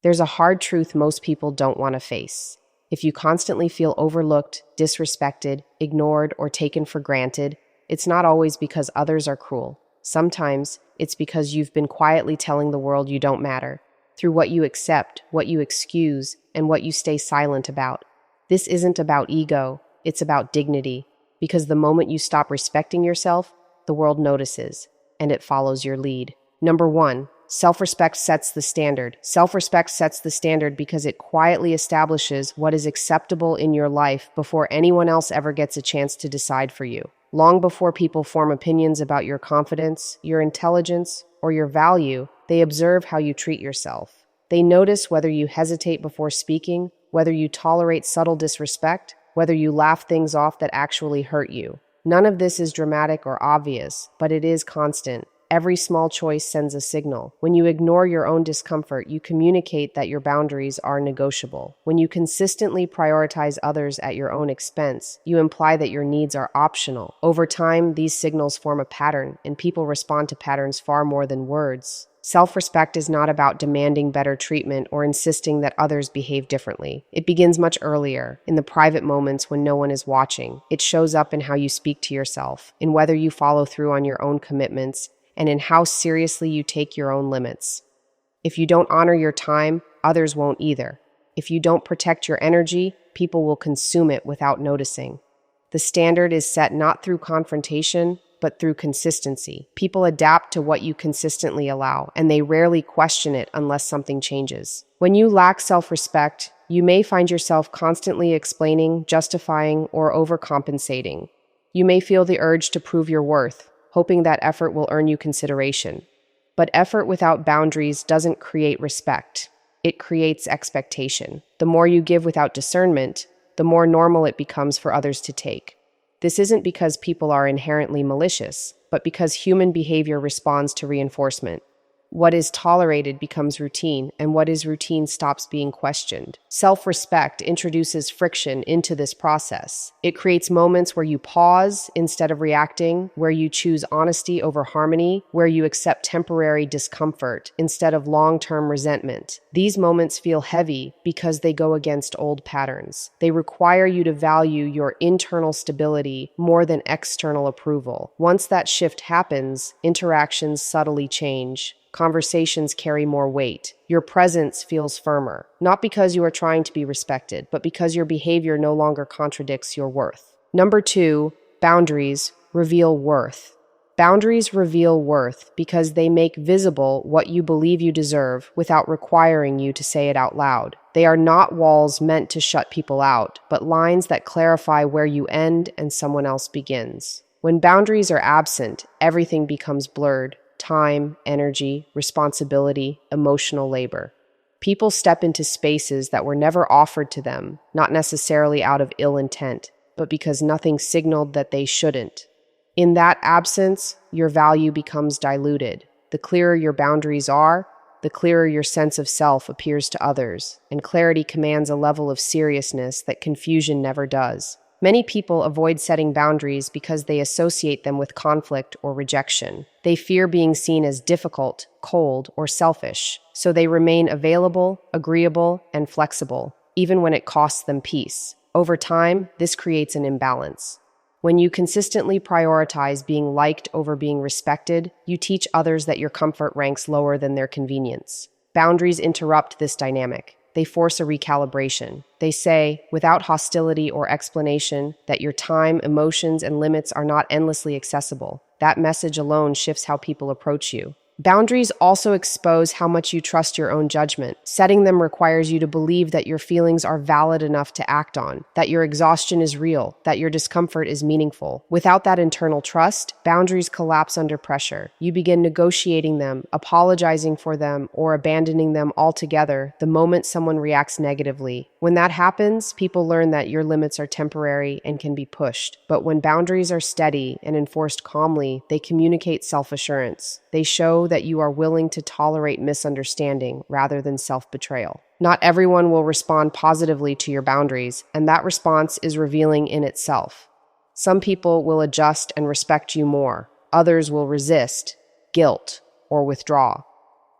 There's a hard truth most people don't want to face. If you constantly feel overlooked, disrespected, ignored, or taken for granted, it's not always because others are cruel. Sometimes it's because you've been quietly telling the world you don't matter, through what you accept, what you excuse, and what you stay silent about. This isn't about ego, it's about dignity, because the moment you stop respecting yourself, the world notices, and it follows your lead. Number 1, self-respect sets the standard. Self-respect sets the standard because it quietly establishes what is acceptable in your life before anyone else ever gets a chance to decide for you. Long before people form opinions about your confidence, your intelligence, or your value, they observe how you treat yourself. They notice whether you hesitate before speaking, whether you tolerate subtle disrespect, whether you laugh things off that actually hurt you. None of this is dramatic or obvious, but it is constant. Every small choice sends a signal. When you ignore your own discomfort, you communicate that your boundaries are negotiable. When you consistently prioritize others at your own expense, you imply that your needs are optional. Over time, these signals form a pattern, and people respond to patterns far more than words. Self-respect is not about demanding better treatment or insisting that others behave differently. It begins much earlier, in the private moments when no one is watching. It shows up in how you speak to yourself, in whether you follow through on your own commitments, and in how seriously you take your own limits. If you don't honor your time, others won't either. If you don't protect your energy, people will consume it without noticing. The standard is set not through confrontation, but through consistency. People adapt to what you consistently allow, and they rarely question it unless something changes. When you lack self-respect, you may find yourself constantly explaining, justifying, or overcompensating. You may feel the urge to prove your worth, hoping that effort will earn you consideration. But effort without boundaries doesn't create respect. It creates expectation. The more you give without discernment, the more normal it becomes for others to take. This isn't because people are inherently malicious, but because human behavior responds to reinforcement. What is tolerated becomes routine, and what is routine stops being questioned. Self-respect introduces friction into this process. It creates moments where you pause instead of reacting, where you choose honesty over harmony, where you accept temporary discomfort instead of long-term resentment. These moments feel heavy because they go against old patterns. They require you to value your internal stability more than external approval. Once that shift happens, interactions subtly change. Conversations carry more weight. Your presence feels firmer, not because you are trying to be respected, but because your behavior no longer contradicts your worth. Number 2, boundaries reveal worth. Boundaries reveal worth because they make visible what you believe you deserve without requiring you to say it out loud. They are not walls meant to shut people out, but lines that clarify where you end and someone else begins. When boundaries are absent, everything becomes blurred. Time, energy, responsibility, emotional labor. People step into spaces that were never offered to them, not necessarily out of ill intent, but because nothing signaled that they shouldn't. In that absence, your value becomes diluted. The clearer your boundaries are, the clearer your sense of self appears to others, and clarity commands a level of seriousness that confusion never does. Many people avoid setting boundaries because they associate them with conflict or rejection. They fear being seen as difficult, cold, or selfish, so they remain available, agreeable, and flexible, even when it costs them peace. Over time, this creates an imbalance. When you consistently prioritize being liked over being respected, you teach others that your comfort ranks lower than their convenience. Boundaries interrupt this dynamic. They force a recalibration. They say, without hostility or explanation, that your time, emotions, and limits are not endlessly accessible. That message alone shifts how people approach you. Boundaries also expose how much you trust your own judgment. Setting them requires you to believe that your feelings are valid enough to act on, that your exhaustion is real, that your discomfort is meaningful. Without that internal trust, boundaries collapse under pressure. You begin negotiating them, apologizing for them, or abandoning them altogether the moment someone reacts negatively. When that happens, people learn that your limits are temporary and can be pushed. But when boundaries are steady and enforced calmly, they communicate self-assurance. They show that you are willing to tolerate misunderstanding rather than self-betrayal. Not everyone will respond positively to your boundaries, and that response is revealing in itself. Some people will adjust and respect you more. Others will resist, guilt, or withdraw.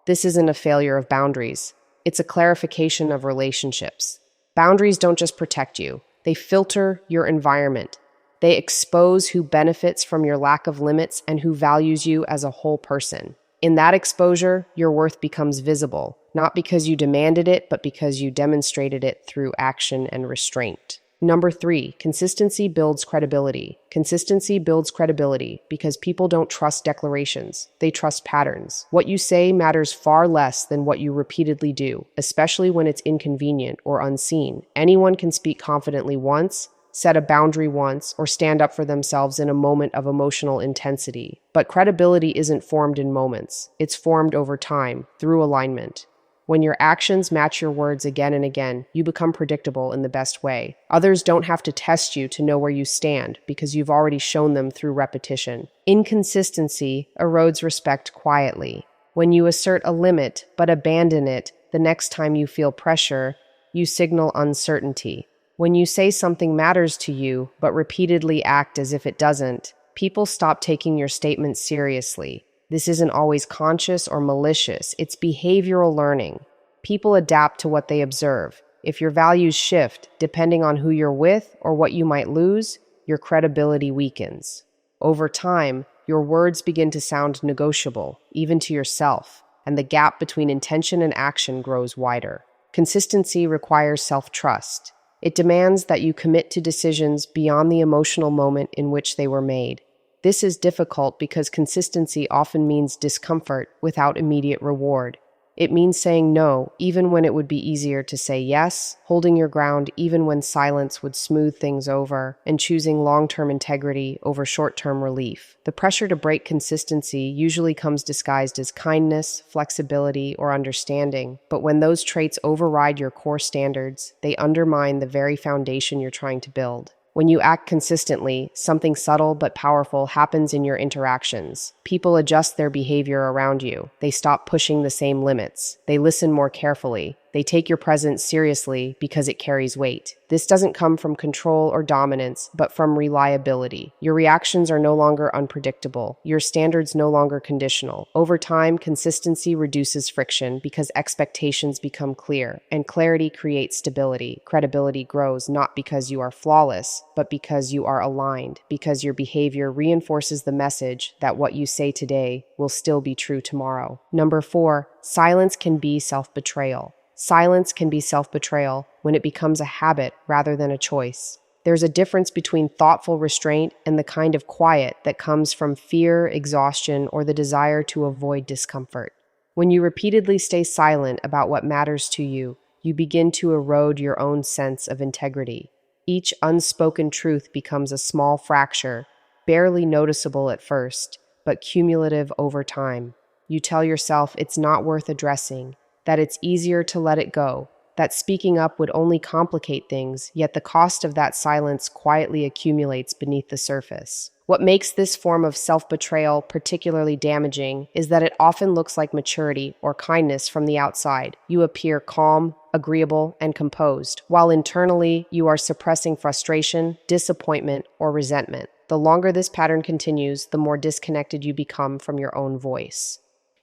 This isn't a failure of boundaries. It's a clarification of relationships. Boundaries don't just protect you, they filter your environment. They expose who benefits from your lack of limits and who values you as a whole person. In that exposure, your worth becomes visible, not because you demanded it, but because you demonstrated it through action and restraint. Number 3, consistency builds credibility. Consistency builds credibility because people don't trust declarations, they trust patterns. What you say matters far less than what you repeatedly do, especially when it's inconvenient or unseen. Anyone can speak confidently once, set a boundary once, or stand up for themselves in a moment of emotional intensity. But credibility isn't formed in moments. It's formed over time, through alignment. When your actions match your words again and again, you become predictable in the best way. Others don't have to test you to know where you stand because you've already shown them through repetition. Inconsistency erodes respect quietly. When you assert a limit but abandon it the next time you feel pressure, you signal uncertainty. When you say something matters to you but repeatedly act as if it doesn't, people stop taking your statements seriously. This isn't always conscious or malicious, it's behavioral learning. People adapt to what they observe. If your values shift, depending on who you're with or what you might lose, your credibility weakens. Over time, your words begin to sound negotiable, even to yourself, and the gap between intention and action grows wider. Consistency requires self-trust. It demands that you commit to decisions beyond the emotional moment in which they were made. This is difficult because consistency often means discomfort without immediate reward. It means saying no, even when it would be easier to say yes, holding your ground even when silence would smooth things over, and choosing long-term integrity over short-term relief. The pressure to break consistency usually comes disguised as kindness, flexibility, or understanding, but when those traits override your core standards, they undermine the very foundation you're trying to build. When you act consistently, something subtle but powerful happens in your interactions. People adjust their behavior around you. They stop pushing the same limits. They listen more carefully. They take your presence seriously because it carries weight. This doesn't come from control or dominance, but from reliability. Your reactions are no longer unpredictable. Your standards no longer conditional. Over time, consistency reduces friction because expectations become clear, and clarity creates stability. Credibility grows not because you are flawless, but because you are aligned, because your behavior reinforces the message that what you say today will still be true tomorrow. Number 4, silence can be self-betrayal. Silence can be self-betrayal when it becomes a habit rather than a choice. There's a difference between thoughtful restraint and the kind of quiet that comes from fear, exhaustion, or the desire to avoid discomfort. When you repeatedly stay silent about what matters to you, you begin to erode your own sense of integrity. Each unspoken truth becomes a small fracture, barely noticeable at first, but cumulative over time. You tell yourself it's not worth addressing, that it's easier to let it go, that speaking up would only complicate things, yet the cost of that silence quietly accumulates beneath the surface. What makes this form of self-betrayal particularly damaging is that it often looks like maturity or kindness from the outside. You appear calm, agreeable, and composed, while internally you are suppressing frustration, disappointment, or resentment. The longer this pattern continues, the more disconnected you become from your own voice.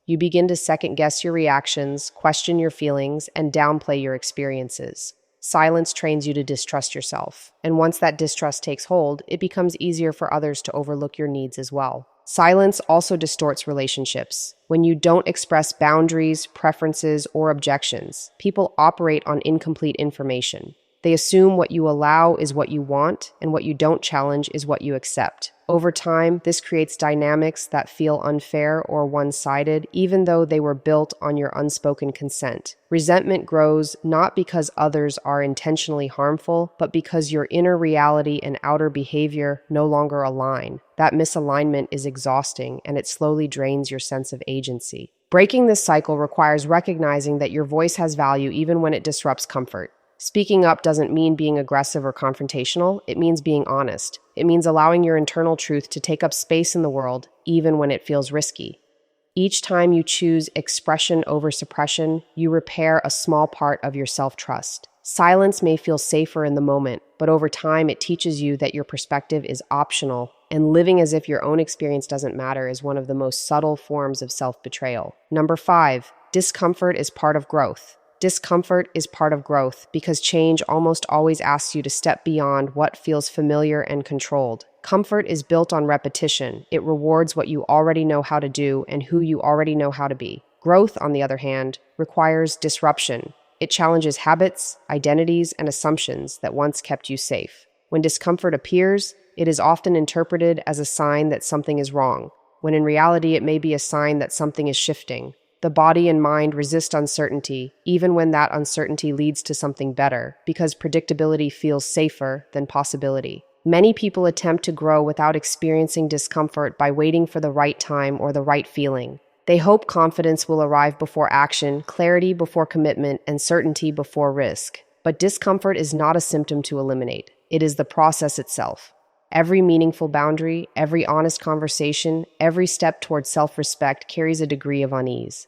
You begin to second-guess your reactions, question your feelings, and downplay your experiences. Silence trains you to distrust yourself, and once that distrust takes hold, it becomes easier for others to overlook your needs as well. Silence also distorts relationships. When you don't express boundaries, preferences, or objections, people operate on incomplete information. They assume what you allow is what you want, and what you don't challenge is what you accept. Over time, this creates dynamics that feel unfair or one-sided, even though they were built on your unspoken consent. Resentment grows not because others are intentionally harmful, but because your inner reality and outer behavior no longer align. That misalignment is exhausting, and it slowly drains your sense of agency. Breaking this cycle requires recognizing that your voice has value even when it disrupts comfort. Speaking up doesn't mean being aggressive or confrontational, it means being honest. It means allowing your internal truth to take up space in the world, even when it feels risky. Each time you choose expression over suppression, you repair a small part of your self-trust. Silence may feel safer in the moment, but over time it teaches you that your perspective is optional, and living as if your own experience doesn't matter is one of the most subtle forms of self-betrayal. Number 5, discomfort is part of growth. Discomfort is part of growth because change almost always asks you to step beyond what feels familiar and controlled. Comfort is built on repetition. It rewards what you already know how to do and who you already know how to be. Growth, on the other hand, requires disruption. It challenges habits, identities, and assumptions that once kept you safe. When discomfort appears, it is often interpreted as a sign that something is wrong, when in reality it may be a sign that something is shifting. The body and mind resist uncertainty, even when that uncertainty leads to something better, because predictability feels safer than possibility. Many people attempt to grow without experiencing discomfort by waiting for the right time or the right feeling. They hope confidence will arrive before action, clarity before commitment, and certainty before risk. But discomfort is not a symptom to eliminate. It is the process itself. Every meaningful boundary, every honest conversation, every step towards self-respect carries a degree of unease.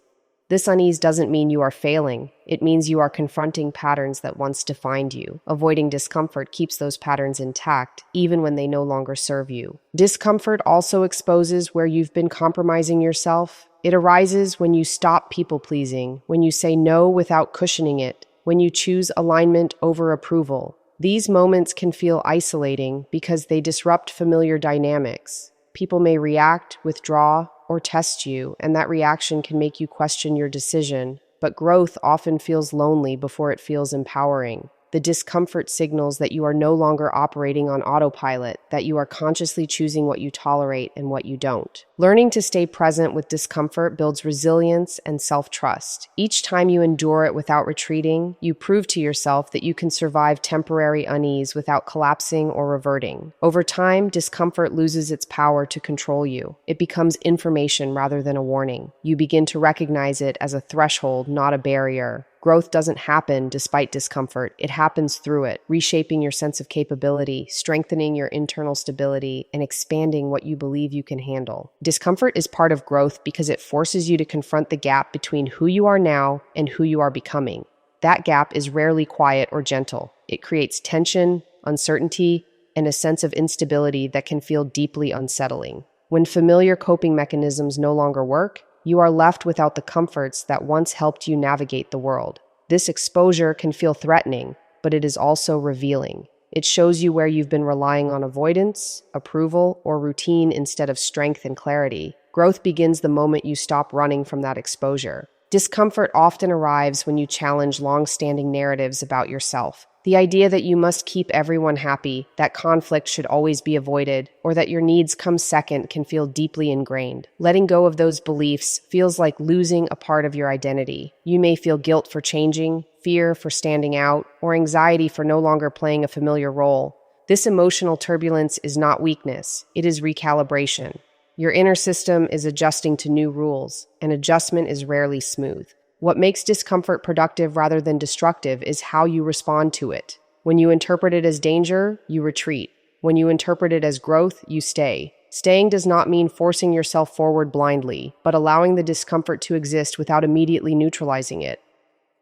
This unease doesn't mean you are failing. It means you are confronting patterns that once defined you. Avoiding discomfort keeps those patterns intact, even when they no longer serve you. Discomfort also exposes where you've been compromising yourself. It arises when you stop people-pleasing, when you say no without cushioning it, when you choose alignment over approval. These moments can feel isolating because they disrupt familiar dynamics. People may react, withdraw, or test you, and that reaction can make you question your decision. But growth often feels lonely before it feels empowering. The discomfort signals that you are no longer operating on autopilot, that you are consciously choosing what you tolerate and what you don't. Learning to stay present with discomfort builds resilience and self-trust. Each time you endure it without retreating, you prove to yourself that you can survive temporary unease without collapsing or reverting. Over time, discomfort loses its power to control you. It becomes information rather than a warning. You begin to recognize it as a threshold, not a barrier. Growth doesn't happen despite discomfort. It happens through it, reshaping your sense of capability, strengthening your internal stability, and expanding what you believe you can handle. Discomfort is part of growth because it forces you to confront the gap between who you are now and who you are becoming. That gap is rarely quiet or gentle. It creates tension, uncertainty, and a sense of instability that can feel deeply unsettling. When familiar coping mechanisms no longer work, you are left without the comforts that once helped you navigate the world. This exposure can feel threatening, but it is also revealing. It shows you where you've been relying on avoidance, approval, or routine instead of strength and clarity. Growth begins the moment you stop running from that exposure. Discomfort often arrives when you challenge long-standing narratives about yourself. The idea that you must keep everyone happy, that conflict should always be avoided, or that your needs come second can feel deeply ingrained. Letting go of those beliefs feels like losing a part of your identity. You may feel guilt for changing, fear for standing out, or anxiety for no longer playing a familiar role. This emotional turbulence is not weakness, it is recalibration. Your inner system is adjusting to new rules, and adjustment is rarely smooth. What makes discomfort productive rather than destructive is how you respond to it. When you interpret it as danger, you retreat. When you interpret it as growth, you stay. Staying does not mean forcing yourself forward blindly, but allowing the discomfort to exist without immediately neutralizing it.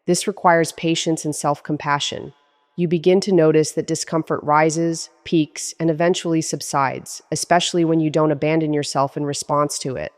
This requires patience and self-compassion. You begin to notice that discomfort rises, peaks, and eventually subsides, especially when you don't abandon yourself in response to it.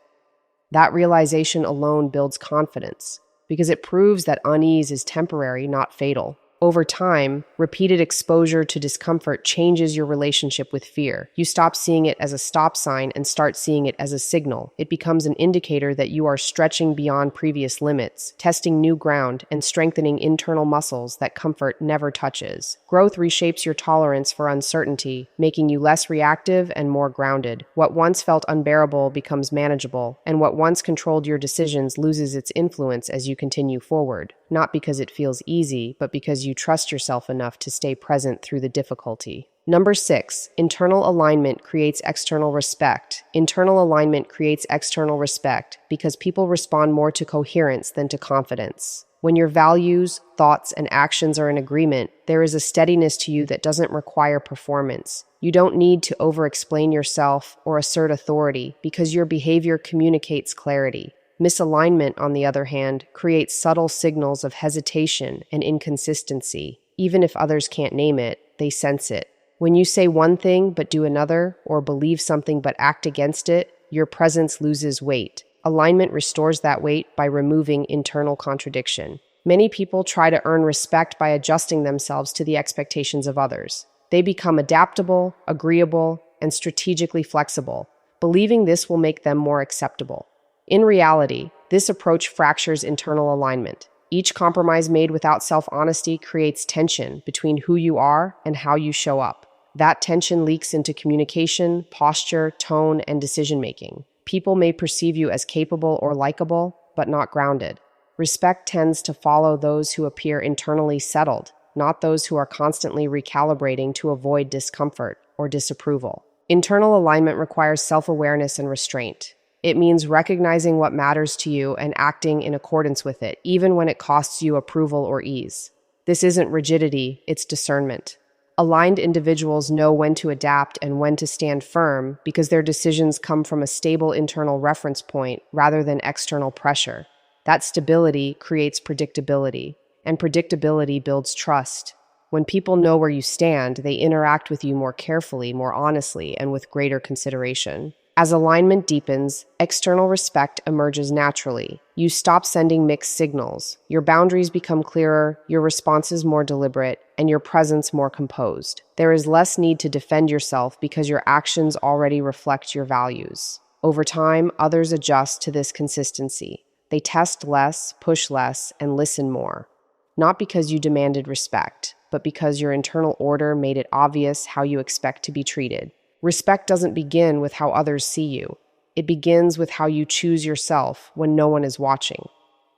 That realization alone builds confidence, because it proves that unease is temporary, not fatal. Over time, repeated exposure to discomfort changes your relationship with fear. You stop seeing it as a stop sign and start seeing it as a signal. It becomes an indicator that you are stretching beyond previous limits, testing new ground, and strengthening internal muscles that comfort never touches. Growth reshapes your tolerance for uncertainty, making you less reactive and more grounded. What once felt unbearable becomes manageable, and what once controlled your decisions loses its influence as you continue forward. Not because it feels easy, but because you trust yourself enough to stay present through the difficulty. Number 6, internal alignment creates external respect. Internal alignment creates external respect because people respond more to coherence than to confidence. When your values, thoughts, and actions are in agreement, there is a steadiness to you that doesn't require performance. You don't need to over-explain yourself or assert authority because your behavior communicates clarity. Misalignment, on the other hand, creates subtle signals of hesitation and inconsistency. Even if others can't name it, they sense it. When you say one thing but do another, or believe something but act against it, your presence loses weight. Alignment restores that weight by removing internal contradiction. Many people try to earn respect by adjusting themselves to the expectations of others. They become adaptable, agreeable, and strategically flexible, believing this will make them more acceptable. In reality, this approach fractures internal alignment. Each compromise made without self-honesty creates tension between who you are and how you show up. That tension leaks into communication, posture, tone, and decision-making. People may perceive you as capable or likable, but not grounded. Respect tends to follow those who appear internally settled, not those who are constantly recalibrating to avoid discomfort or disapproval. Internal alignment requires self-awareness and restraint. It means recognizing what matters to you and acting in accordance with it, even when it costs you approval or ease. This isn't rigidity, it's discernment. Aligned individuals know when to adapt and when to stand firm because their decisions come from a stable internal reference point rather than external pressure. That stability creates predictability, and predictability builds trust. When people know where you stand, they interact with you more carefully, more honestly, and with greater consideration. As alignment deepens, external respect emerges naturally. You stop sending mixed signals. Your boundaries become clearer, your responses more deliberate, and your presence more composed. There is less need to defend yourself because your actions already reflect your values. Over time, others adjust to this consistency. They test less, push less, and listen more. Not because you demanded respect, but because your internal order made it obvious how you expect to be treated. Respect doesn't begin with how others see you. It begins with how you choose yourself when no one is watching.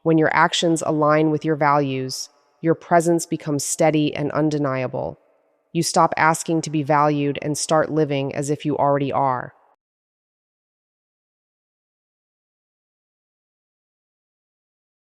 When your actions align with your values, your presence becomes steady and undeniable. You stop asking to be valued and start living as if you already are.